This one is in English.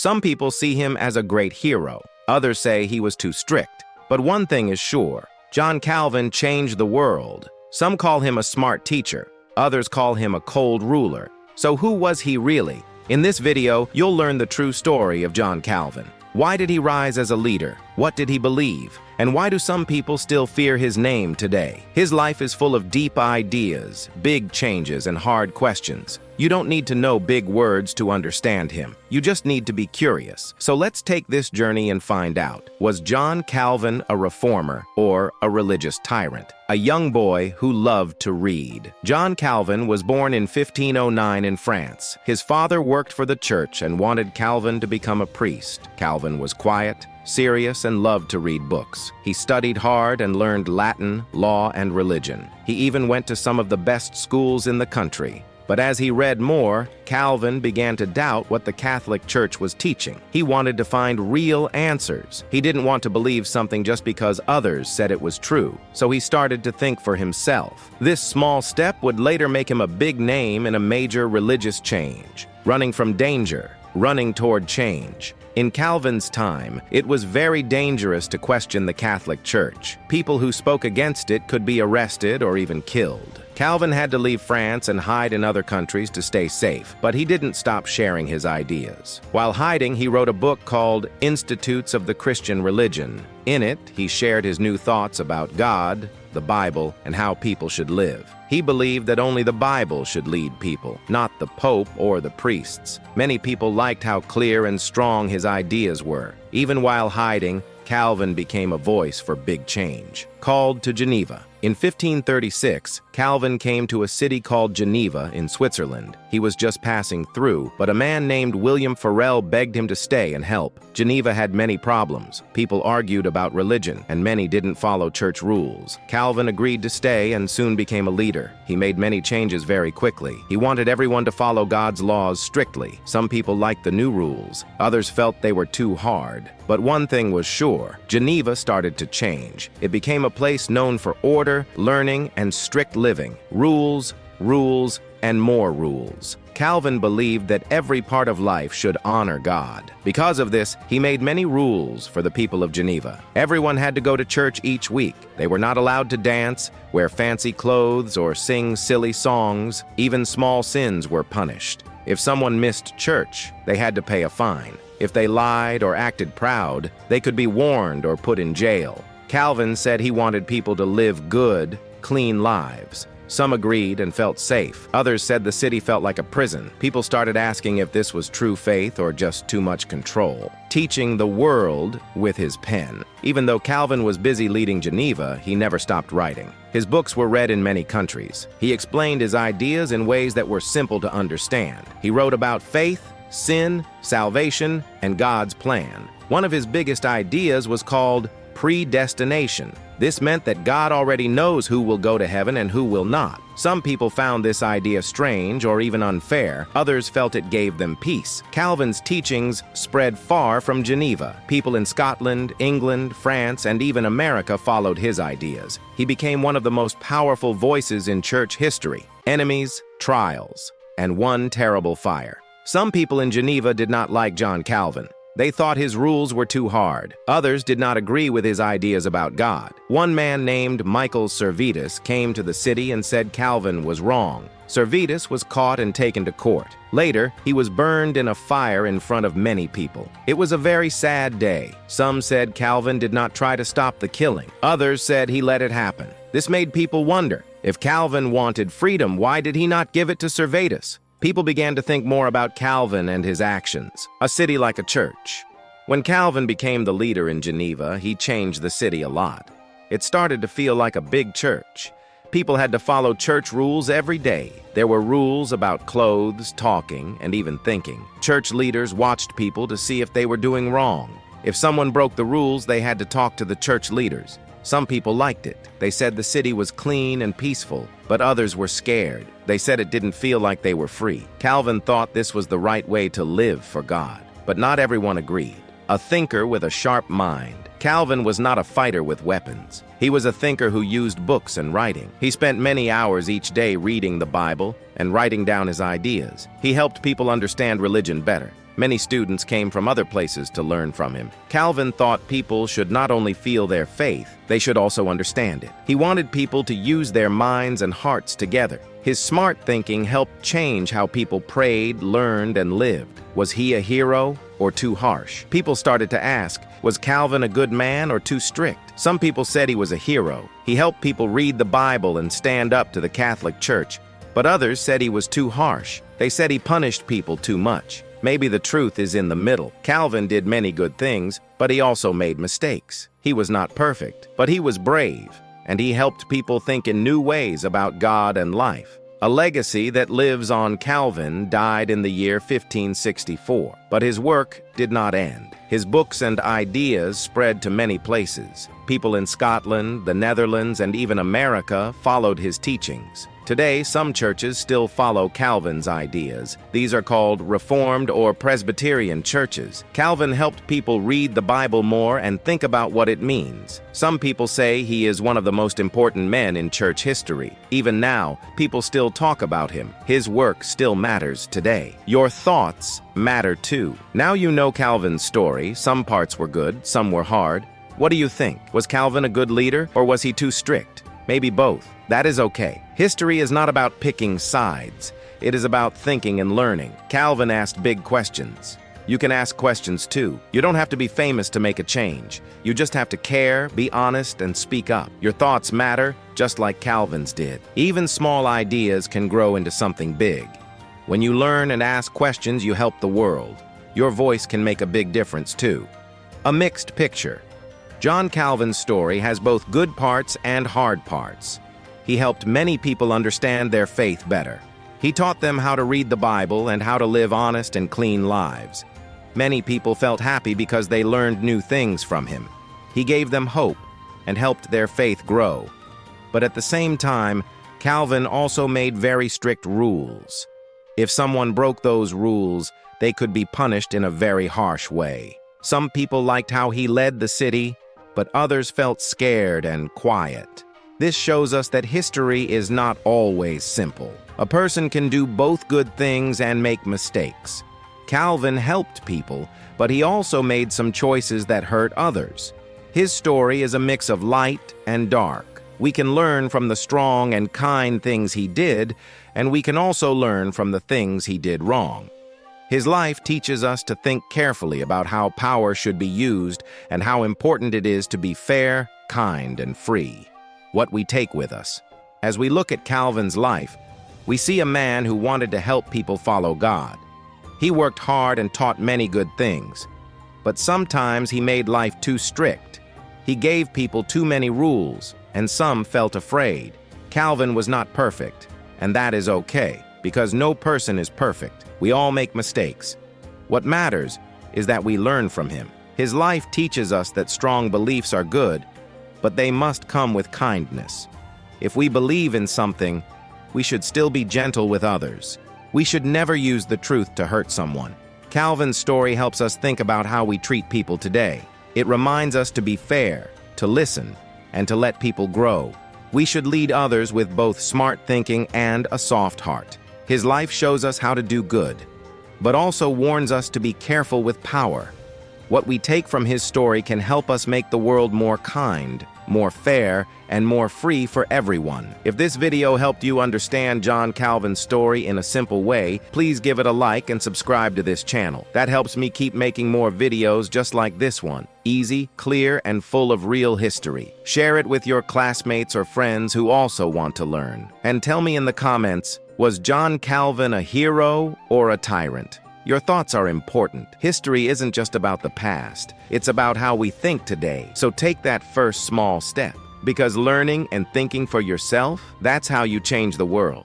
Some people see him as a great hero. Others say he was too strict. But one thing is sure, John Calvin changed the world. Some call him a smart teacher. Others call him a cold ruler. So who was he really? In this video, you'll learn the true story of John Calvin. Why did he rise as a leader? What did he believe? And why do some people still fear his name today? His life is full of deep ideas, big changes, and hard questions. You don't need to know big words to understand him. You just need to be curious. So let's take this journey and find out. Was John Calvin a reformer or a religious tyrant? A young boy who loved to read. John Calvin was born in 1509 in France. His father worked for the church and wanted Calvin to become a priest. Calvin was quiet, serious, and loved to read books. He studied hard and learned Latin, law, and religion. He even went to some of the best schools in the country. But as he read more, Calvin began to doubt what the Catholic Church was teaching. He wanted to find real answers. He didn't want to believe something just because others said it was true. So he started to think for himself. This small step would later make him a big name in a major religious change. Running from danger, running toward change. In Calvin's time, it was very dangerous to question the Catholic Church. People who spoke against it could be arrested or even killed. Calvin had to leave France and hide in other countries to stay safe, but he didn't stop sharing his ideas. While hiding, he wrote a book called Institutes of the Christian Religion. In it, he shared his new thoughts about God, the Bible, and how people should live. He believed that only the Bible should lead people, not the Pope or the priests. Many people liked how clear and strong his ideas were. Even while hiding, Calvin became a voice for big change. Called to Geneva. In 1536, Calvin came to a city called Geneva in Switzerland. He was just passing through, but a man named William Farel begged him to stay and help. Geneva had many problems. People argued about religion, and many didn't follow church rules. Calvin agreed to stay and soon became a leader. He made many changes very quickly. He wanted everyone to follow God's laws strictly. Some people liked the new rules. Others felt they were too hard. But one thing was sure, Geneva started to change. It became a place known for order, learning, and strict living. Rules, rules, and more rules. Calvin believed that every part of life should honor God. Because of this, he made many rules for the people of Geneva. Everyone had to go to church each week. They were not allowed to dance, wear fancy clothes, or sing silly songs. Even small sins were punished. If someone missed church, they had to pay a fine. If they lied or acted proud, they could be warned or put in jail. Calvin said he wanted people to live good, clean lives. Some agreed and felt safe. Others said the city felt like a prison. People started asking if this was true faith or just too much control. Teaching the world with his pen. Even though Calvin was busy leading Geneva, he never stopped writing. His books were read in many countries. He explained his ideas in ways that were simple to understand. He wrote about faith, sin, salvation, and God's plan. One of his biggest ideas was called predestination. This meant that God already knows who will go to heaven and who will not. Some people found this idea strange or even unfair. Others felt it gave them peace. Calvin's teachings spread far from Geneva. People in Scotland, England, France, and even America followed his ideas. He became one of the most powerful voices in church history. Enemies, trials, and one terrible fire. Some people in Geneva did not like John Calvin. They thought his rules were too hard. Others did not agree with his ideas about God. One man named Michael Servetus came to the city and said Calvin was wrong. Servetus was caught and taken to court. Later, he was burned in a fire in front of many people. It was a very sad day. Some said Calvin did not try to stop the killing. Others said he let it happen. This made people wonder, if Calvin wanted freedom, why did he not give it to Servetus? People began to think more about Calvin and his actions. A city like a church. When Calvin became the leader in Geneva, he changed the city a lot. It started to feel like a big church. People had to follow church rules every day. There were rules about clothes, talking, and even thinking. Church leaders watched people to see if they were doing wrong. If someone broke the rules, they had to talk to the church leaders. Some people liked it. They said the city was clean and peaceful, but others were scared. They said it didn't feel like they were free. Calvin thought this was the right way to live for God, but not everyone agreed. A thinker with a sharp mind, Calvin was not a fighter with weapons. He was a thinker who used books and writing. He spent many hours each day reading the Bible and writing down his ideas. He helped people understand religion better. Many students came from other places to learn from him. Calvin thought people should not only feel their faith, they should also understand it. He wanted people to use their minds and hearts together. His smart thinking helped change how people prayed, learned, and lived. Was he a hero or too harsh? People started to ask, was Calvin a good man or too strict? Some people said he was a hero. He helped people read the Bible and stand up to the Catholic Church. But others said he was too harsh. They said he punished people too much. Maybe the truth is in the middle. Calvin did many good things, but he also made mistakes. He was not perfect, but he was brave, and he helped people think in new ways about God and life. A legacy that lives on. Calvin died in the year 1564, but his work did not end. His books and ideas spread to many places. People in Scotland, the Netherlands, and even America followed his teachings. Today, some churches still follow Calvin's ideas. These are called Reformed or Presbyterian churches. Calvin helped people read the Bible more and think about what it means. Some people say he is one of the most important men in church history. Even now, people still talk about him. His work still matters today. Your thoughts matter too. Now you know Calvin's story. Some parts were good, some were hard. What do you think? Was Calvin a good leader, or was he too strict? Maybe both. That is okay. History is not about picking sides. It is about thinking and learning. Calvin asked big questions. You can ask questions too. You don't have to be famous to make a change. You just have to care, be honest, and speak up. Your thoughts matter, just like Calvin's did. Even small ideas can grow into something big. When you learn and ask questions, you help the world. Your voice can make a big difference too. A mixed picture. John Calvin's story has both good parts and hard parts. He helped many people understand their faith better. He taught them how to read the Bible and how to live honest and clean lives. Many people felt happy because they learned new things from him. He gave them hope and helped their faith grow. But at the same time, Calvin also made very strict rules. If someone broke those rules, they could be punished in a very harsh way. Some people liked how he led the city, but others felt scared and quiet. This shows us that history is not always simple. A person can do both good things and make mistakes. Calvin helped people, but he also made some choices that hurt others. His story is a mix of light and dark. We can learn from the strong and kind things he did, and we can also learn from the things he did wrong. His life teaches us to think carefully about how power should be used and how important it is to be fair, kind, and free. What we take with us. As we look at Calvin's life, we see a man who wanted to help people follow God. He worked hard and taught many good things, but sometimes he made life too strict. He gave people too many rules, and some felt afraid. Calvin was not perfect, and that is okay, because no person is perfect. We all make mistakes. What matters is that we learn from him. His life teaches us that strong beliefs are good, but they must come with kindness. If we believe in something, we should still be gentle with others. We should never use the truth to hurt someone. Calvin's story helps us think about how we treat people today. It reminds us to be fair, to listen, and to let people grow. We should lead others with both smart thinking and a soft heart. His life shows us how to do good, but also warns us to be careful with power. What we take from his story can help us make the world more kind, more fair, and more free for everyone. If this video helped you understand John Calvin's story in a simple way, please give it a like and subscribe to this channel. That helps me keep making more videos just like this one. Easy, clear, and full of real history. Share it with your classmates or friends who also want to learn. And tell me in the comments, was John Calvin a hero or a tyrant? Your thoughts are important. History isn't just about the past. It's about how we think today. So take that first small step. Because learning and thinking for yourself, that's how you change the world.